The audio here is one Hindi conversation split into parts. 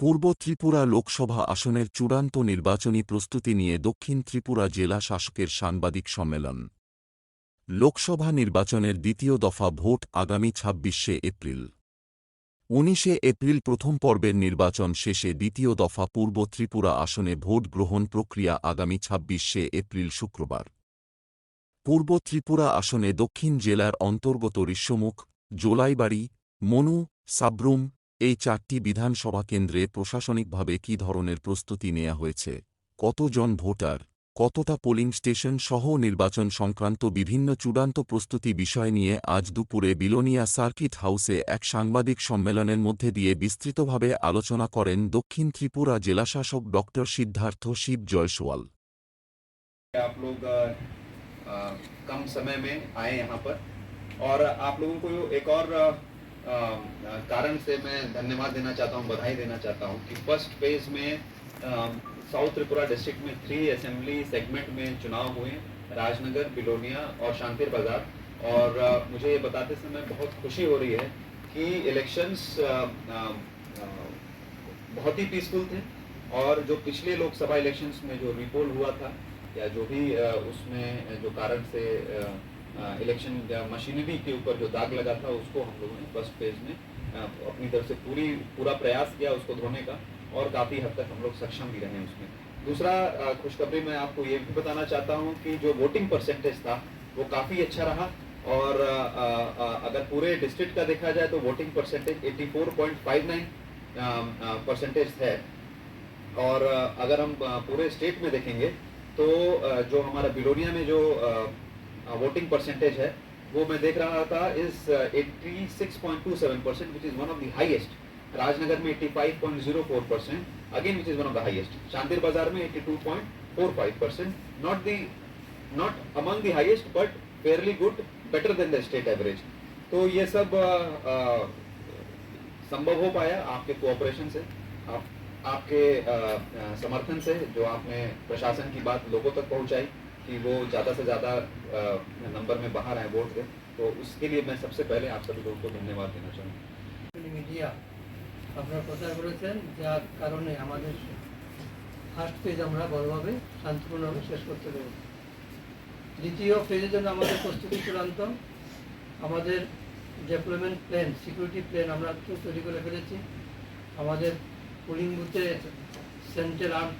পূর্ব ত্রিপুরা লোকসভা আসনের চূড়ান্ত নির্বাচনী প্রস্তুতি নিয়ে দক্ষিণ ত্রিপুরা জেলা শাসকের সাংবাদিক সম্মেলন। লোকসভা নির্বাচনের দ্বিতীয় দফা ভোট আগামী ২৬শে এপ্রিল। ১৯শে এপ্রিল প্রথম পর্বের নির্বাচন শেষে দ্বিতীয় দফা পূর্ব ত্রিপুরা আসনে ভোট গ্রহণ প্রক্রিয়া আগামী ২৬শে এপ্রিল শুক্রবার। পূর্ব ত্রিপুরা আসনে দক্ষিণ জেলার অন্তর্গত ঋষ্যমুখ, জোলাইবাড়ি, মনু, সাব্রুম এই ৪টি বিধানসভা কেন্দ্রে প্রশাসনিকভাবে কী ধরনের প্রস্তুতি নেওয়া হয়েছে, কতজন ভোটার, কতটা পোলিং স্টেশন সহ নির্বাচন সংক্রান্ত বিভিন্ন চূড়ান্ত প্রস্তুতি বিষয় নিয়ে আজ দুপুরে বিলোনিয়া সার্কিট হাউসে এক সাংবাদিক সম্মেলনের মধ্যে দিয়ে বিস্তৃতভাবে আলোচনা করেন দক্ষিণ ত্রিপুরা জেলাশাসক ড সিদ্ধার্থ শিব জয়সওয়াল। आप लोग कम समय में आए यहाँ पर और आप लोगों को एक और कारण से मैं धन्यवाद देना चाहता हूँ, बधाई देना चाहता हूँ कि फर्स्ट फेज में साउथ त्रिपुरा डिस्ट्रिक्ट में 3 असेंबली सेगमेंट में चुनाव हुए, राजनगर, बिलोनिया और शांतिर बाजार। और मुझे ये बताते समय बहुत खुशी हो रही है कि इलेक्शंस बहुत ही पीसफुल थे और जो पिछले लोकसभा इलेक्शंस में जो रिपोल हुआ था या जो भी उसमें जो कारण से इलेक्शन मशीनरी के ऊपर जो दाग लगा था उसको हम लोगों ने फर्स्ट फेज में अपनी तरफ से पूरा प्रयास किया उसको धोने का और काफ़ी हद तक हम लोग सक्षम भी रहे उसमें। दूसरा खुशखबरी मैं आपको ये भी बताना चाहता हूँ कि जो वोटिंग परसेंटेज था वो काफ़ी अच्छा रहा और अगर पूरे डिस्ट्रिक्ट का देखा जाए तो वोटिंग परसेंटेज 84.59% है। और अगर हम पूरे स्टेट में देखेंगे तो जो हमारा बिलोनिया में जो वोटिंग परसेंटेज है वो मैं देख रहा था is 86.27%, which is one of the highest. Rajnagar में 85.04%, again which is one of the highest. शांतिर बाजार में 82.45%, not among the highest but fairly good, better than the state average. तो ये सब संभव हो पाया आपके कोऑपरेशन से, आपके समर्थन से, जो आपने प्रशासन की बात लोगों तक पहुंचाई कि वो ज़्यादा से ज़्यादा नंबर में बाहर आए वोट दें। तो उसके लिए मैं सबसे पहले आप सभी लोगों को धन्यवाद देना चाहूँगा। মিডিয়া আপনারা প্রচার করেছেন, যার কারণে আমাদের ফার্স্ট ফেজ আমরা বড়ভাবে শান্তিপূর্ণভাবে শেষ করতে পেরেছি। দ্বিতীয় ফেজের জন্য আমাদের প্রস্তুতি চূড়ান্ত। আমাদের ডেভেলপমেন্ট প্ল্যান, সিকিউরিটি প্ল্যান আমরা তৈরি করে ফেলেছি। আমাদের পোলিং বুথে সেন্ট্রাল আর্ম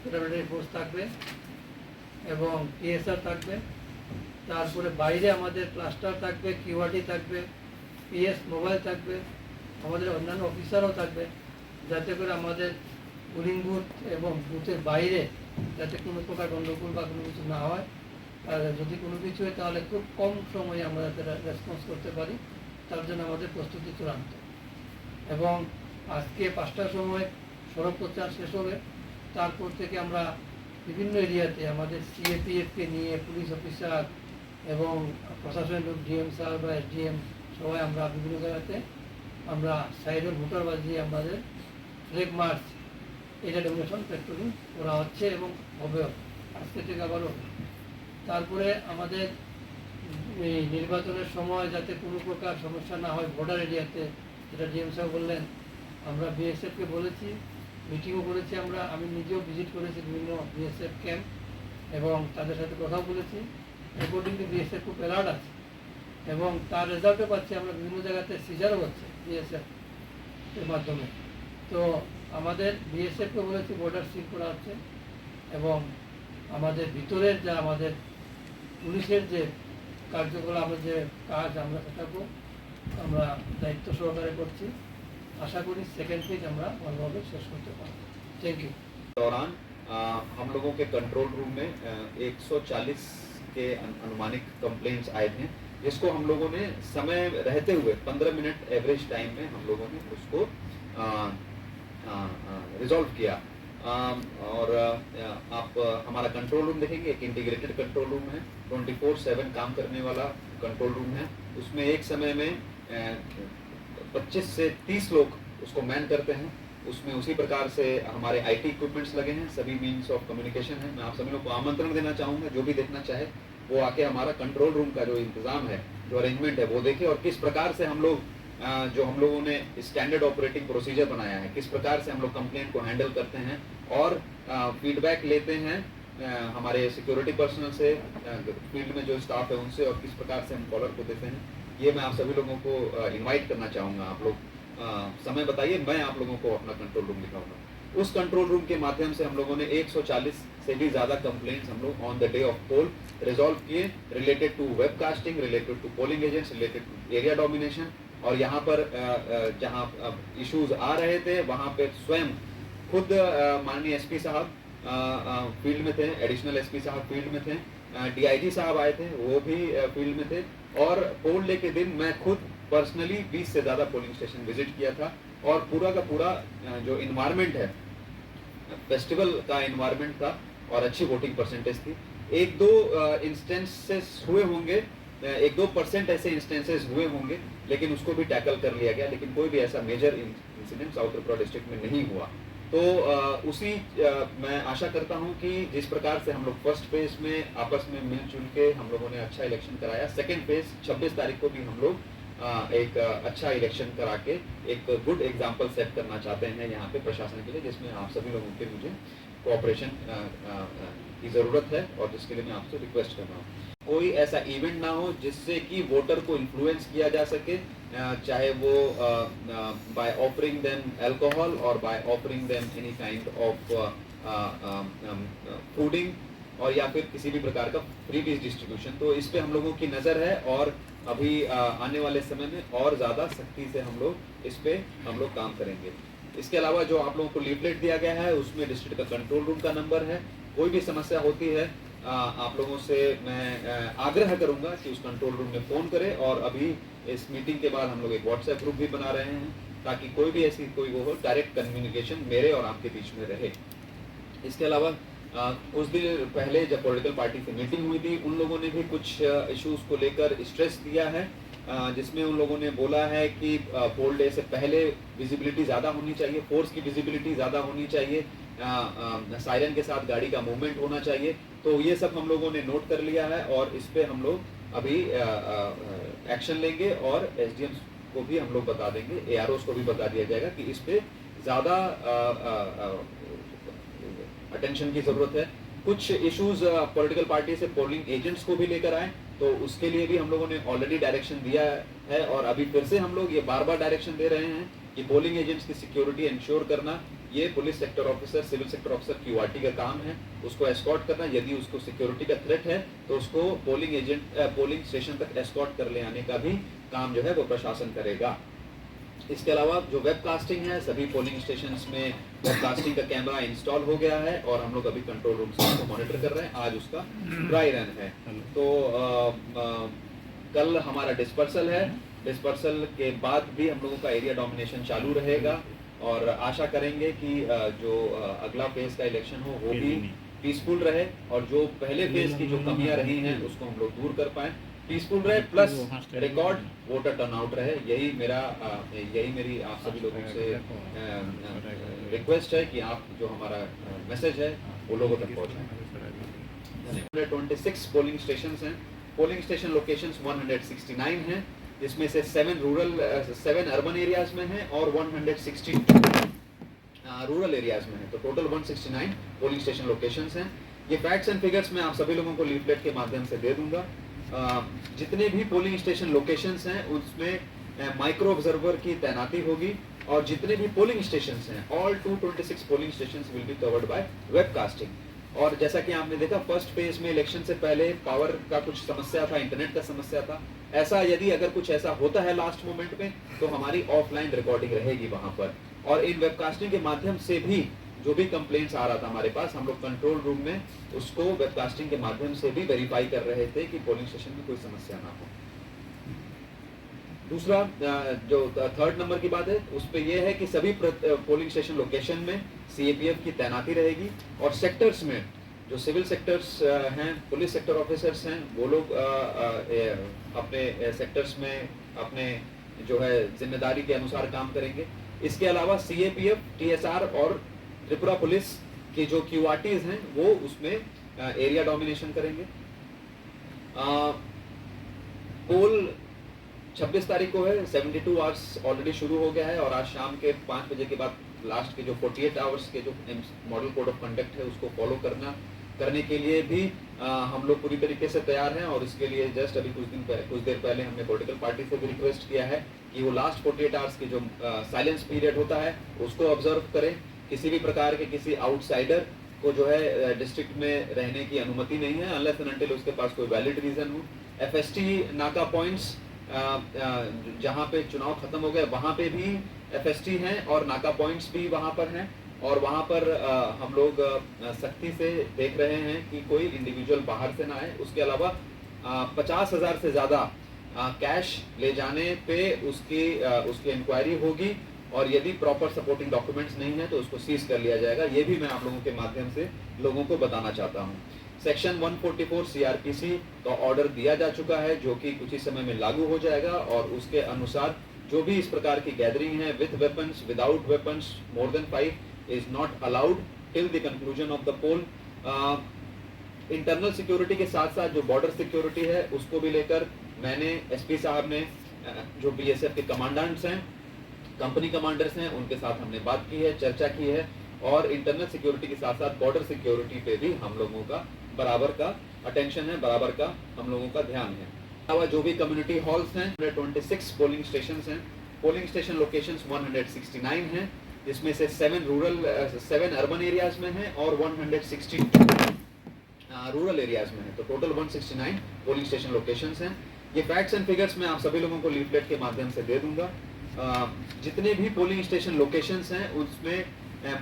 প্যারামিলিটারি ফোর্স থাকবে এবং পিএসআর থাকবে। তারপরে বাইরে আমাদের ক্লাস্টার থাকবে, কিউআরটি থাকবে, পিএস মোবাইল থাকবে, আমাদের অন্যান্য অফিসারও থাকবে, যাতে করে আমাদের পোলিং বুথ এবং বুথের বাইরে যাতে কোনো প্রকার গণ্ডগোল বা কোনো কিছু না হয়। আর যদি কোনো কিছু হয় তাহলে খুব কম সময়ে আমরা যাতে রেসপন্স করতে পারি, তার জন্য আমাদের প্রস্তুতি চূড়ান্ত। এবং আজকে 5টার সময় সড়ক প্রচার শেষ হবে। তারপর থেকে আমরা বিভিন্ন এরিয়াতে আমাদের সিএপিএফকে নিয়ে পুলিশ অফিসার এবং প্রশাসনের লোক, ডিএম স্যার বা এসডিএম সবাই আমরা বিভিন্ন জায়গাতে আমরা সাইডের ভোটার বাজিয়ে আমাদের ফ্ল্যাগ মার্চ, এটা ডেমোনেশন পেট্রোলিং করা হচ্ছে এবং হবেও, আজকে থেকে আবারও। তারপরে আমাদের এই নির্বাচনের সময় যাতে কোনো প্রকার সমস্যা না হয় বর্ডার এরিয়াতে, যেটা ডিএম সাহেব বললেন, আমরা বিএসএফকে বলেছি, মিটিংও করেছি আমরা, আমি নিজেও ভিজিট করেছি বিভিন্ন বিএসএফ ক্যাম্প এবং তাদের সাথে কথাও বলেছি। অ্যাকর্ডিংলি বিএসএফ খুব অ্যালার্ট আছে এবং তার রেজাল্টও পাচ্ছি আমরা, বিভিন্ন জায়গাতে সিজারও হচ্ছে বিএসএফ এর মাধ্যমে। তো আমাদের বিএসএফকে বলেছি বর্ডার সিল করা হচ্ছে এবং আমাদের ভিতরের যা আমাদের পুলিশের যে কার্যকলাপ, আমাদের যে কাজ আমরা সেটাকেও আমরা দায়িত্ব সহকারে করছি। आशा करी सेकेंड फेज আমরা ভালোভাবে শেষ করতে পারব। Thank you. दौरान हम लोगों के कंट्रोल रूम में 140 के अनुमानित कंप्लेंट्स आए थे, जिसको हम लोगों ने समय रहते हुए 15 मिनट एवरेज टाइम में हम लोगों ने उसको रिजॉल्व किया। और आप हमारा कंट्रोल रूम देखेंगे, एक इंटीग्रेटेड कंट्रोल रूम है, 24/7 काम करने वाला कंट्रोल रूम है। उसमें एक समय में 25 से 30 लोग उसको मैन करते हैं। उसमें उसी प्रकार से हमारे आईटी इक्विपमेंट्स लगे हैं, सभी मीन्स ऑफ कम्युनिकेशन है। मैं आप सभी लोग को आमंत्रण देना चाहूँगा, जो भी देखना चाहे वो आके हमारा कंट्रोल रूम का जो इंतज़ाम है, जो अरेंजमेंट है वो देखे और किस प्रकार से हम लोग जो हम लोगों ने स्टैंडर्ड ऑपरेटिंग प्रोसीजर बनाया है, किस प्रकार से हम लोग कंप्लेंट को हैंडल करते हैं और फीडबैक लेते हैं हमारे सिक्योरिटी पर्सनल से, फील्ड में जो स्टाफ है उनसे, और किस प्रकार से हम कॉलर को देते हैं, ये मैं आप सभी लोगों को इनवाइट करना चाहूँगा। आप लोग समय बताइए, मैं आप लोगों को अपना कंट्रोल रूम दिखाऊंगा। उस कंट्रोल रूम के माध्यम से हम लोगों ने 140 से भी ज़्यादा कंप्लेंट्स हम लोग on the day of poll resolve किए, related to webcasting, related to polling agents, related to area domination. और यहाँ पर जहाँ इश्यूज आ रहे थे वहाँ पे स्वयं खुद माननीय एसपी साहब फील्ड में थे, एडिशनल एसपी साहब फील्ड में थे, डीआईजी साहब आए थे, वो भी फील्ड में थे। और पोल डे के दिन मैं खुद पर्सनली 20 से ज़्यादा पोलिंग स्टेशन विजिट किया था, और पूरा का पूरा जो इन्वायरमेंट है, फेस्टिवल का इन्वायरमेंट था, और अच्छी वोटिंग परसेंटेज थी। एक दो इंस्टेंसेस हुए होंगे, 1-2% ऐसे इंस्टेंसेस हुए होंगे, लेकिन उसको भी टैकल कर लिया गया, लेकिन कोई भी ऐसा major incident South Tripura district में नहीं हुआ। तो मैं आशा करता हूं कि जिस प्रकार से हम लोग फर्स्ट फेज में आपस में मिलजुल के हम लोगों ने अच्छा इलेक्शन कराया, सेकेंड फेज 26 तारीख को भी हम लोग एक अच्छा इलेक्शन करा के एक गुड एग्जाम्पल सेट करना चाहते हैं यहाँ पे प्रशासन के लिए, जिसमें आप सभी लोगों के मुझे कोऑपरेशन की ज़रूरत है, और जिसके लिए मैं आपसे रिक्वेस्ट कर रहा हूँ। कोई ऐसा इवेंट ना हो जिससे कि वोटर को इन्फ्लुएंस किया जा सके, चाहे वो बाय ऑफरिंग देम अल्कोहल और by offering them any kind of fooding, और या फिर किसी भी प्रकार का फ्री बीज डिस्ट्रीब्यूशन। तो इस पे हम लोगों की नज़र है, और अभी आने वाले समय में और ज़्यादा सख्ती से हम लोग इस पे हम लोग काम करेंगे। इसके अलावा जो आप लोगों को लीफलेट दिया गया है उसमें डिस्ट्रिक्ट का कंट्रोल रूम का नंबर है। कोई भी समस्या होती है आप लोगों से मैं आग्रह करूंगा कि उस कंट्रोल रूम में फ़ोन करें, और अभी इस मीटिंग के बाद हम लोग एक व्हाट्सएप ग्रुप भी बना रहे हैं, ताकि कोई भी ऐसी कोई वो हो, डायरेक्ट कम्युनिकेशन मेरे और आपके बीच में रहे। इसके अलावा कुछ दिन पहले जब पॉलिटिकल पार्टी से मीटिंग हुई थी, उन लोगों ने भी कुछ इश्यूज़ को लेकर स्ट्रेस दिया है, जिसमें उन लोगों ने बोला है कि पोल डे से पहले विजिबिलिटी ज़्यादा होनी चाहिए, फोर्स की विजिबिलिटी ज़्यादा होनी चाहिए, सायरन के साथ गाड़ी का मूवमेंट होना चाहिए। तो ये सब हम लोगों ने नोट कर लिया है, और इस पे हम लोग अभी एक्शन लेंगे, और एसडीएम को भी हम लोग बता देंगे, एआरओस को भी बता दिया जाएगा कि इस पे ज़्यादा अटेंशन की ज़रूरत है। कुछ इश्यूज पॉलिटिकल पार्टी से पोलिंग एजेंट्स को भी लेकर आए, तो उसके लिए भी हम लोगों ने ऑलरेडी डायरेक्शन दिया है, और अभी फिर से हम लोग ये बार बार डायरेक्शन दे रहे हैं कि पोलिंग एजेंट्स की सिक्योरिटी इंश्योर करना, ये police sector officer, civil sector officer QRT का काम है, उसको एस्कॉर्ट करना। यदि उसको सिक्योरिटी का थ्रेट है तो उसको पोलिंग स्टेशन तक एस्कॉर्ट कर ले आने का भी काम जो है वो प्रशासन करेगा। इसके अलावा जो वेबकास्टिंग है, सभी पोलिंग स्टेशंस में वेबकास्टिंग का कैमरा इंस्टॉल हो गया है, और हम लोग अभी कंट्रोल रूम से उसको मॉनिटर कर रहे हैं। आज उसका ड्राई रन है। तो कल हमारा डिस्पर्सल है, डिस्पर्सल के बाद भी हम लोगों का एरिया डोमिनेशन चालू रहेगा, और आशा करेंगे कि जो अगला फेज का इलेक्शन हो वो भी पीसफुल रहे, और जो पहले फेज की जो कमियां रही हैं उसको हम लोग दूर कर पाएं, पीसफुल रहे, प्लस रिकॉर्ड वोटर टर्नआउट रहे। यही मेरी आप सभी लोगों से रिक्वेस्ट है कि आप जो हमारा मैसेज है वो लोगों तक पहुंचाएं। 26 पोलिंग स्टेशन हैं, पोलिंग स्टेशन लोकेशंस 169 हैं, जिसमें से 7 अर्बन एरियाज में हैं और 160 रूरल एरियाज में हैं। तो टोटल 169 पोलिंग स्टेशन लोकेशंस हैं। ये फैक्ट्स एंड फिगर्स मैं आप सभी लोगों को लीफलेट के माध्यम से दे दूंगा। जितने भी पोलिंग स्टेशन लोकेशंस हैं उसमें माइक्रो ऑब्जर्वर की तैनाती होगी, और जितने भी पोलिंग स्टेशंस हैं, all 226 polling stations will be covered by webcasting. और जैसा कि आपने देखा फर्स्ट फेज में इलेक्शन से पहले पावर का कुछ समस्या था, इंटरनेट का समस्या था। ऐसा यदि अगर कुछ ऐसा होता है लास्ट मोमेंट में, तो हमारी ऑफलाइन रिकॉर्डिंग रहेगी वहां पर, और इन वेबकास्टिंग के माध्यम से भी जो भी कंप्लेंट्स आ रहा था हमारे पास, हम लोग कंट्रोल रूम में उसको वेबकास्टिंग के माध्यम से भी वेरीफाई कर रहे थे कि पोलिंग स्टेशन में कोई समस्या ना हो। दूसरा जो थर्ड नंबर की बात है उस पे ये है कि सभी पोलिंग स्टेशन लोकेशन में सीएपीएफ की तैनाती रहेगी, और सेक्टर्स में जो सिविल सेक्टर्स हैं, पुलिस सेक्टर ऑफिसर्स हैं, वो लोग अपने सेक्टर्स में अपने जो है जिम्मेदारी के अनुसार काम करेंगे। इसके अलावा सीएपीएफ, टीएसआर और त्रिपुरा पुलिस के जो क्यूआरटीज हैं वो उसमें एरिया डोमिनेशन करेंगे। पोल 26 तारीख को है, 72 आवर्स ऑलरेडी शुरू हो गया है और आज शाम के 5 बजे के बाद लास्ट के जो 48 आवर्स के जो मॉडल कोड ऑफ कंडक्ट है उसको फॉलो करने के लिए भी हम लोग पूरी तरीके से तैयार हैं। और इसके लिए जस्ट अभी कुछ देर पहले हमने पॉलिटिकल पार्टी से भी रिक्वेस्ट किया है कि वो लास्ट 48 आवर्स की जो साइलेंस पीरियड होता है उसको ऑब्जर्व करें। किसी भी प्रकार के किसी आउटसाइडर को जो है डिस्ट्रिक्ट में रहने की अनुमति नहीं है अनलेस एंड अनटिल उसके पास कोई वैलिड रीजन हो। FST नाका पॉइंट्स जहाँ पे चुनाव खत्म हो गए वहाँ पे भी FST हैं और नाका पॉइंट्स भी वहाँ पर हैं और वहाँ पर हम लोग सख्ती से देख रहे हैं कि कोई इंडिविजुअल बाहर से ना आए। उसके अलावा 50,000 से ज़्यादा कैश ले जाने पे उसकी इंक्वायरी होगी और यदि प्रॉपर सपोर्टिंग डॉक्यूमेंट्स नहीं है तो उसको सीज कर लिया जाएगा। ये भी मैं आप लोगों के माध्यम से लोगों को बताना चाहता हूँ। सेक्शन 144 CRPC का ऑर्डर दिया जा चुका है जो कि कुछ ही समय में लागू हो जाएगा और उसके अनुसार जो भी इस प्रकार की गैदरिंग है with weapons, without weapons, more than 5 is not allowed till the conclusion of the poll. Internal security के साथ साथ जो बॉर्डर सिक्योरिटी है उसको भी लेकर मैंने SP साहब ने जो BSF के कमांडेंट्स हैं, कंपनी कमांडर्स हैं, उनके साथ हमने बात की है, चर्चा की है और इंटरनल सिक्योरिटी के साथ साथ बॉर्डर सिक्योरिटी पे भी हम लोगों का बराबर का अटेंशन है, बराबर का हम लोगों का ध्यान है। अलावा जो भी कम्युनिटी हॉल्स हैं 126 पोलिंग स्टेशंस हैं। पोलिंग स्टेशन लोकेशंस 169 हैं जिसमें से 7 अर्बन एरियाज में हैं और 160 रूरल एरियाज में है। तो टोटल 169 पोलिंग स्टेशन लोकेशंस हैं। ये फैक्ट्स एंड फिगर्स मैं आप सभी लोगों को लीफलेट के माध्यम से दे दूंगा। जितने भी पोलिंग स्टेशन लोकेशंस हैं उसमें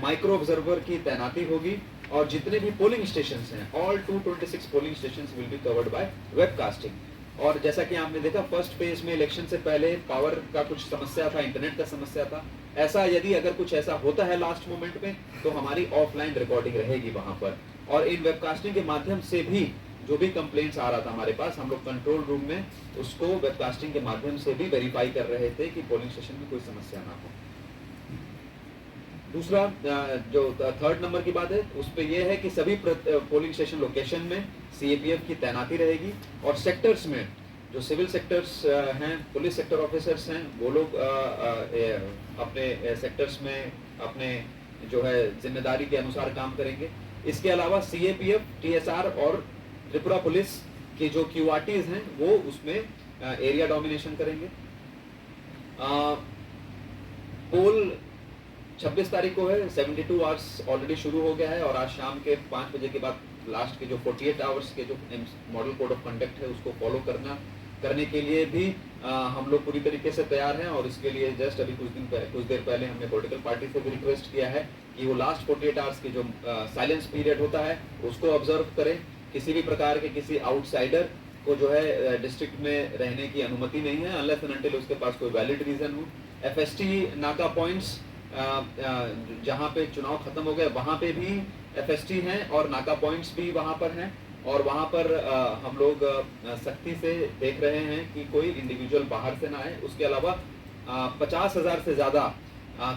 माइक्रो ऑब्जर्वर की तैनाती होगी और जितने भी पोलिंग स्टेशंस हैं all 226 polling stations will be covered by webcasting. और जैसा कि आपने देखा फर्स्ट फेज में इलेक्शन से पहले पावर का कुछ समस्या था, इंटरनेट का समस्या था। ऐसा यदि अगर कुछ ऐसा होता है लास्ट मोमेंट में तो हमारी ऑफलाइन रिकॉर्डिंग रहेगी वहां पर और इन वेबकास्टिंग के माध्यम से भी जो भी कंप्लेंट्स आ रहा था हमारे पास हम लोग कंट्रोल रूम में उसको वेबकास्टिंग के माध्यम से भी वेरीफाई कर रहे थे कि पोलिंग स्टेशन में कोई समस्या ना हो। दूसरा जो थर्ड नंबर की बात है उस पे ये है कि सभी पोलिंग स्टेशन लोकेशन में CAPF की तैनाती रहेगी और सेक्टर्स में जो सिविल सेक्टर्स हैं, पुलिस सेक्टर ऑफिसर्स हैं, वो लोग अपने सेक्टर्स में अपने जो है जिम्मेदारी के अनुसार काम करेंगे। इसके अलावा CAPF, TSR और त्रिपुरा पुलिस के जो QRTs हैं वो उसमें एरिया डोमिनेशन करेंगे। पोल 26 तारीख को है, 72 आवर्स ऑलरेडी शुरू हो गया है और आज शाम के 5 बजे के बाद लास्ट के जो 48 आवर्स के जो मॉडल कोड ऑफ कंडक्ट है उसको फॉलो करने के लिए भी हम लोग पूरी तरीके से तैयार हैं। और इसके लिए जस्ट अभी कुछ देर पहले हमने पॉलिटिकल पार्टी से भी रिक्वेस्ट किया है कि वो लास्ट 48 आवर्स की जो साइलेंस पीरियड होता है उसको ऑब्जर्व करें। किसी भी प्रकार के किसी आउटसाइडर को जो है डिस्ट्रिक्ट में रहने की अनुमति नहीं है अनलेस एंड अनटिल उसके पास कोई वैलिड रीजन हो। FST नाका पॉइंट्स जहाँ पे चुनाव खत्म हो गए वहाँ पे भी FST हैं और नाका पॉइंट्स भी वहाँ पर हैं और वहाँ पर हम लोग सख्ती से देख रहे हैं कि कोई इंडिविजुअल बाहर से ना आए। उसके अलावा 50,000 से ज़्यादा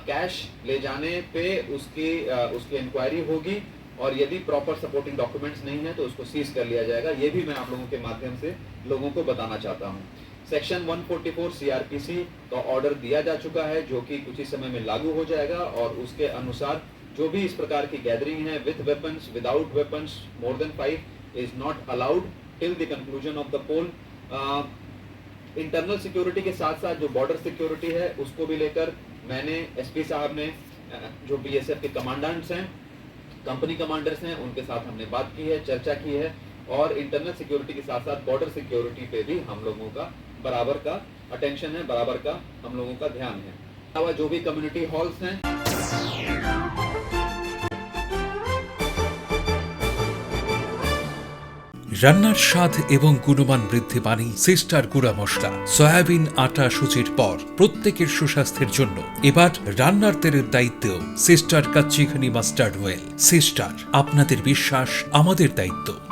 कैश ले जाने पे उसकी इंक्वायरी होगी और यदि प्रॉपर सपोर्टिंग डॉक्यूमेंट्स नहीं है तो उसको सीज कर लिया जाएगा। ये भी मैं आप लोगों के माध्यम से लोगों को बताना चाहता हूँ। सेक्शन 144 CRPC का ऑर्डर दिया जा चुका है जो कि कुछ ही समय में लागू हो जाएगा और उसके अनुसार जो भी इस प्रकार की गैदरिंग है with weapons, without weapons, more than 5 is not allowed till the conclusion of the poll. Internal security के साथ साथ जो बॉर्डर सिक्योरिटी है उसको भी लेकर मैंने SP साहब ने जो BSF के कमांडेंट्स हैं, कंपनी कमांडर्स हैं, उनके साथ हमने बात की है, चर्चा की है और इंटरनल सिक्योरिटी के साथ साथ बॉर्डर सिक्योरिटी पे भी हम लोगों का बराबर का अटेंशन है, बराबर का हम लोगों का ध्यान है। अलावा जो भी कम्युनिटी हॉल्स हैं রান্নার স্বাদ এবং গুণমান বৃদ্ধি পানি সিস্টার গুঁড়া মশলা সয়াবিন আটা সুজির পর প্রত্যেকের সুস্বাস্থ্যের জন্য এবার রান্নার তেলের দায়িত্বেও sister kachi ghani mustard oil. Sister, আপনাদের বিশ্বাস আমাদের দায়িত্ব।